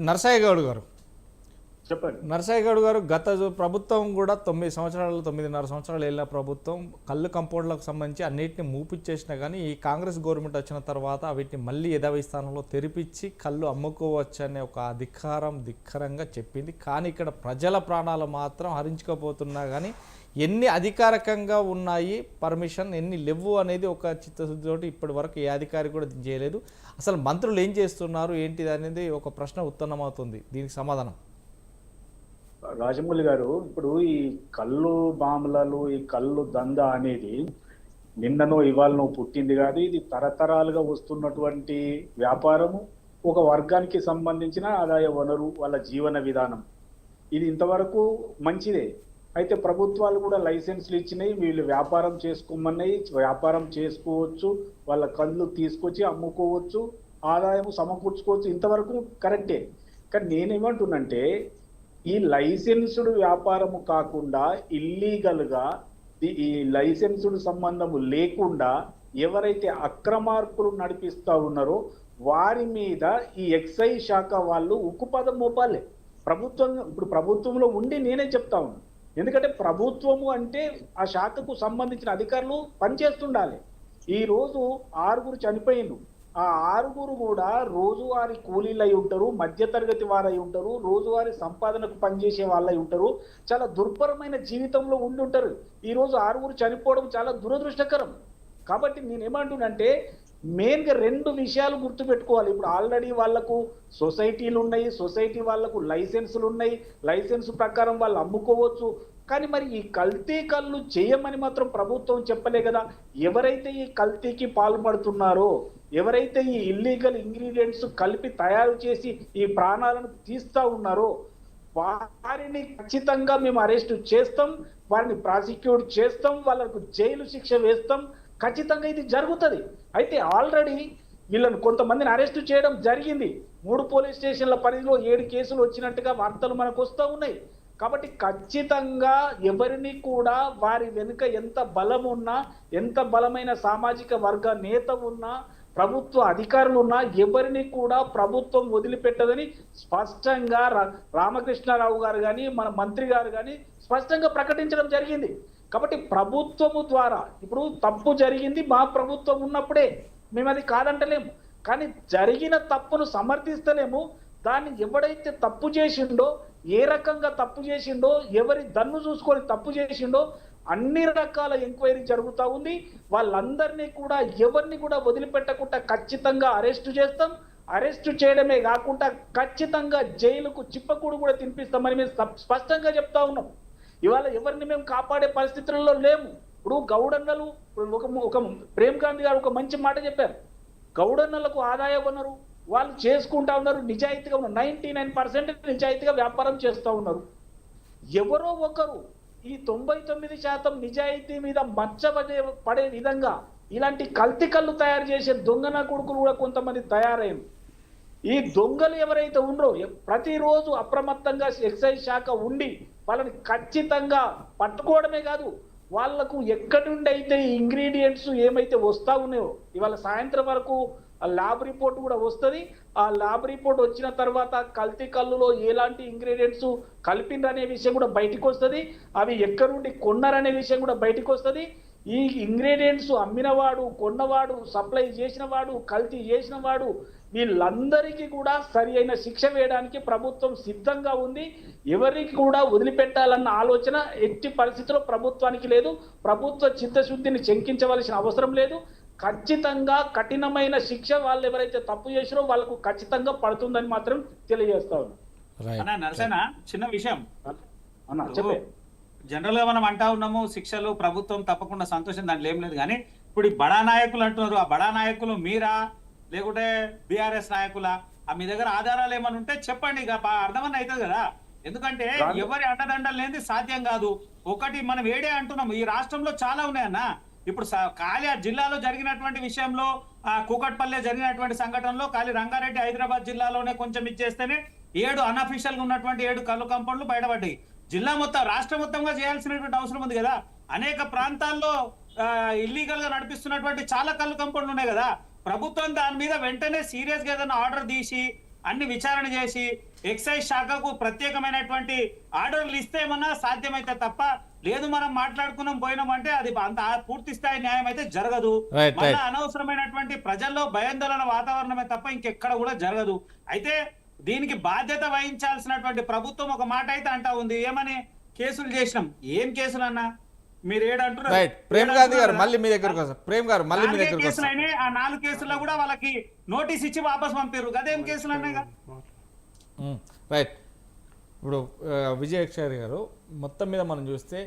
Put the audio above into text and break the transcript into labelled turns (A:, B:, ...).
A: నరసయ్య గౌడ్ గారు
B: చెప్పండి.
A: నరసయ్య గౌడ్ గారు ప్రభుత్వం కూడా 9.5 సంవత్సరాలు వెళ్ళిన ప్రభుత్వం కళ్ళు కంపౌండ్లకు సంబంధించి అన్నిటిని మూపిచ్చేసినా కానీ ఈ కాంగ్రెస్ గవర్నమెంట్ వచ్చిన తర్వాత వీటిని మళ్ళీ యథావి స్థానంలో తెరిపించి కళ్ళు అమ్ముకోవచ్చు అనే ఒక ధిక్కరంగా చెప్పింది. కానీ ఇక్కడ ప్రజల ప్రాణాలు మాత్రం హరించుకోపోతున్నా కానీ ఎన్ని అధికారికంగా ఉన్నాయి పర్మిషన్ ఎన్ని లేవు అనేది ఒక చిత్తశుద్ధితోటి ఇప్పటి వరకు ఏ అధికారి కూడా చేయలేదు. అసలు మంత్రులు ఏం చేస్తున్నారు ఏంటిది అనేది ఒక ప్రశ్న ఉత్పన్నమవుతుంది. దీనికి సమాధానం
B: రాజమౌళి గారు, ఇప్పుడు ఈ కళ్ళు బాంబులలు, ఈ కళ్ళు దంద అనేది నిన్ననో ఇవాళనో పుట్టింది కాదు. ఇది తరతరాలుగా వస్తున్నటువంటి వ్యాపారము, ఒక వర్గానికి సంబంధించిన ఆదాయ వనరు, వాళ్ళ జీవన విధానం. ఇది ఇంతవరకు మంచిదే. అయితే ప్రభుత్వాలు కూడా లైసెన్స్లు ఇచ్చినాయి, వీళ్ళు వ్యాపారం చేసుకోమన్నాయి, వ్యాపారం చేసుకోవచ్చు, వాళ్ళ కళ్ళు తీసుకొచ్చి అమ్ముకోవచ్చు, ఆదాయం సమకూర్చుకోవచ్చు, ఇంతవరకు కరెక్టే. కానీ నేనేమంటున్నంటే ఈ లైసెన్సుడు వ్యాపారము కాకుండా ఇల్లీగల్గా ఈ లైసెన్సుడు సంబంధము లేకుండా ఎవరైతే అక్రమార్కులు నడిపిస్తూ ఉన్నారో వారి మీద ఈ ఎక్సైజ్ శాఖ వాళ్ళు ఉక్కుపదం మోపాలి. ఇప్పుడు ప్రభుత్వంలో ఉండి నేనే చెప్తా ఉన్నాను. ఎందుకంటే ప్రభుత్వము అంటే ఆ శాఖకు సంబంధించిన అధికారులు పనిచేస్తుండాలి. ఈరోజు 6 చనిపోయిండ్రు. ఆ 6 కూడా రోజువారీ కూలీలు అయి ఉంటారు, మధ్యతరగతి వారు అయి ఉంటారు, రోజువారీ సంపాదనకు పనిచేసే వాళ్ళు అయి ఉంటారు, చాలా దుర్భరమైన జీవితంలో ఉండి ఉంటారు. ఈరోజు 6 చనిపోవడం చాలా దురదృష్టకరం. కాబట్టి నేనేమంటున్నంటే మెయిన్గా 2 విషయాలు గుర్తుపెట్టుకోవాలి. ఇప్పుడు ఆల్రెడీ వాళ్లకు సొసైటీలు ఉన్నాయి, సొసైటీ వాళ్లకు లైసెన్సులు ఉన్నాయి, లైసెన్స్ ప్రకారం వాళ్ళు అమ్ముకోవచ్చు. కానీ మరి ఈ కల్తీ కళ్ళు చేయమని మాత్రం ప్రభుత్వం చెప్పలే కదా. ఎవరైతే ఈ కల్తీకి పాల్పడుతున్నారో, ఎవరైతే ఈ ఇల్లీగల్ ఇంగ్రీడియంట్స్ కలిపి తయారు చేసి ఈ ప్రాణాలను తీస్తా ఉన్నారో వారిని ఖచ్చితంగా మేము అరెస్ట్ చేస్తాం, వారిని ప్రాసిక్యూట్ చేస్తాం, వాళ్ళకు జైలు శిక్ష వేస్తాం. ఖచ్చితంగా ఇది జరుగుతుంది. అయితే ఆల్రెడీ వీళ్ళను కొంతమందిని అరెస్టు చేయడం జరిగింది. 3 పోలీస్ స్టేషన్ల పరిధిలో 7 కేసులు వచ్చినట్టుగా వార్తలు మనకు వస్తూ ఉన్నాయి. కాబట్టి ఖచ్చితంగా ఎవరిని కూడా వారి వెనుక ఎంత బలం ఉన్నా, ఎంత బలమైన సామాజిక వర్గ నేత ఉన్నా, ప్రభుత్వ అధికారులు ఉన్నా ఎవరిని కూడా ప్రభుత్వం వదిలిపెట్టదని స్పష్టంగా రామకృష్ణారావు గారు కానీ మన మంత్రి గారు కానీ స్పష్టంగా ప్రకటించడం జరిగింది. కాబట్టి ప్రభుత్వము ద్వారా ఇప్పుడు తప్పు జరిగింది, మా ప్రభుత్వం ఉన్నప్పుడే మేము అది కాదంటలేము. కానీ జరిగిన తప్పును సమర్థిస్తలేము. దాన్ని ఎవడైతే తప్పు చేసిండో, ఏ రకంగా తప్పు చేసిండో, ఎవరి దన్ను చూసుకొని తప్పు చేసిండో అన్ని రకాల ఎంక్వైరీ జరుగుతూ ఉంది. వాళ్ళందరినీ కూడా ఎవరిని కూడా వదిలిపెట్టకుండా ఖచ్చితంగా అరెస్టు చేస్తాం. అరెస్టు చేయడమే కాకుండా ఖచ్చితంగా జైలుకు చిప్పకూడు కూడా తినిపిస్తామని మేము స్పష్టంగా చెప్తా ఉన్నాం. ఇవాళ ఎవరిని మేము కాపాడే పరిస్థితుల్లో లేము. ఇప్పుడు గౌడన్నలు ఒక ప్రేమ్ గాంధీ గారు ఒక మంచి మాట చెప్పారు. గౌడన్నలకు ఆదాయ వనరు, వాళ్ళు చేసుకుంటా ఉన్నారు, నిజాయితీగా ఉన్నారు, 99% నిజాయితీగా వ్యాపారం చేస్తూ ఉన్నారు. ఎవరో ఒకరు ఈ 99% నిజాయితీ మీద పడే విధంగా ఇలాంటి కల్తీ కళ్ళు తయారు చేసే దొంగన కొడుకులు కూడా కొంతమంది తయారయ్యారు. ఈ దొంగలు ఎవరైతే ఉన్నారో ప్రతిరోజు అప్రమత్తంగా ఎక్సైజ్ శాఖ ఉండి వాళ్ళని ఖచ్చితంగా పట్టుకోవడమే కాదు, వాళ్లకు ఎక్కడి నుండి అయితే ఇంగ్రీడియంట్స్ ఏమైతే వస్తూ ఉన్నాయో ఇవాళ సాయంత్రం వరకు ల్యాబ్ రిపోర్ట్ కూడా వస్తుంది. ఆ ల్యాబ్ రిపోర్ట్ వచ్చిన తర్వాత కల్తీ కళ్ళులో ఎలాంటి ఇంగ్రీడియంట్స్ కలిపిండ్రనే విషయం కూడా బయటకు వస్తుంది. అవి ఎక్కడి నుండి కొన్నారనే విషయం కూడా బయటకు వస్తుంది. ఈ ఇంగ్రీడియంట్స్ అమ్మినవాడు, కొన్నవాడు, సప్లై చేసినవాడు, కల్తీ చేసినవాడు వీళ్ళందరికీ కూడా సరి అయిన శిక్ష వేయడానికి ప్రభుత్వం సిద్ధంగా ఉంది. ఎవరికి కూడా వదిలిపెట్టాలన్న ఆలోచన ఎట్టి పరిస్థితిలో ప్రభుత్వానికి లేదు. ప్రభుత్వ చిత్తశుద్ధిని శంకించవలసిన అవసరం లేదు. ఖచ్చితంగా కఠినమైన శిక్ష వాళ్ళు ఎవరైతే తప్పు చేసినో వాళ్ళకు ఖచ్చితంగా పడుతుందని మాత్రం తెలియజేస్తా ఉన్నాం.
C: నరసేన చిన్న విషయం జనరల్ గా మనం అంటా ఉన్నాము, శిక్షలు ప్రభుత్వం తప్పకుండా సంతోషం, దాంట్లో ఏం లేదు. కానీ ఇప్పుడు ఈ బడా నాయకులు అంటున్నారు, ఆ బడా నాయకులు మీరా లేకుంటే బీఆర్ఎస్ నాయకుల మీ దగ్గర ఆధారాలు ఏమైనా ఉంటే చెప్పండి, ఇక అర్థమని అవుతుంది కదా. ఎందుకంటే ఎవరి అండదండలు లేనిది సాధ్యం కాదు. ఒకటి మనం ఏడే అంటున్నాం, ఈ రాష్ట్రంలో చాలా ఉన్నాయన్న. ఇప్పుడు కాళీ జిల్లాలో జరిగినటువంటి విషయంలో, కూకట్పల్లి జరిగినటువంటి సంఘటనలో కాళీ రంగారెడ్డి హైదరాబాద్ జిల్లాలోనే కొంచెం ఇచ్చేస్తేనే 7 అన్అఫీషియల్ గా ఉన్నటువంటి 7 కళ్ళు కంపౌండ్లు బయటపడ్డాయి. జిల్లా మొత్తం రాష్ట్ర మొత్తంగా చేయాల్సినటువంటి అవసరం ఉంది కదా. అనేక ప్రాంతాల్లో ఇల్లీగల్ గా నడిపిస్తున్నటువంటి చాలా కళ్ళు కంపౌండ్లు ఉన్నాయి కదా. ప్రభుత్వం దాని మీద వెంటనే సీరియస్ గా ఏదైనా ఆర్డర్ తీసి అన్ని విచారణ చేసి ఎక్సైజ్ శాఖకు ప్రత్యేకమైనటువంటి ఆర్డర్లు ఇస్తే ఏమన్నా సాధ్యమైతే తప్ప లేదు మనం మాట్లాడుకున్నాం పోయినాం అంటే అది అంత పూర్తి స్థాయి న్యాయం అయితే జరగదు.
A: Right,
C: మళ్ళీ
A: right.
C: అనవసరమైనటువంటి ప్రజల్లో భయాందోళన వాతావరణమే తప్ప ఇంకెక్కడ కూడా జరగదు. అయితే దీనికి బాధ్యత వహించాల్సినటువంటి ప్రభుత్వం ఒక మాట అయితే అంటా ఉంది, ఏమని కేసులు చేసినాం. ఏం కేసులు అన్నా మీరు ఏడంటున్నారు?
A: రైట్ ప్రేమ్ గాంధీ గారు మళ్ళీ మీ దగ్గరకు వస్తారు. ప్రేమ్ గారు మళ్ళీ మీ దగ్గరకు వస్తారు.
C: కేసులైనా ఆ 4 కేసుల్లో కూడా వాళ్ళకి నోటీస్ ఇచ్చి వాపస్ పంపారు. గదేం కేసులు అన్నాయి.
A: రైట్ ఇప్పుడు విజయ్ అక్షయ్ గారు మొత్తం మీద మనం చూస్తే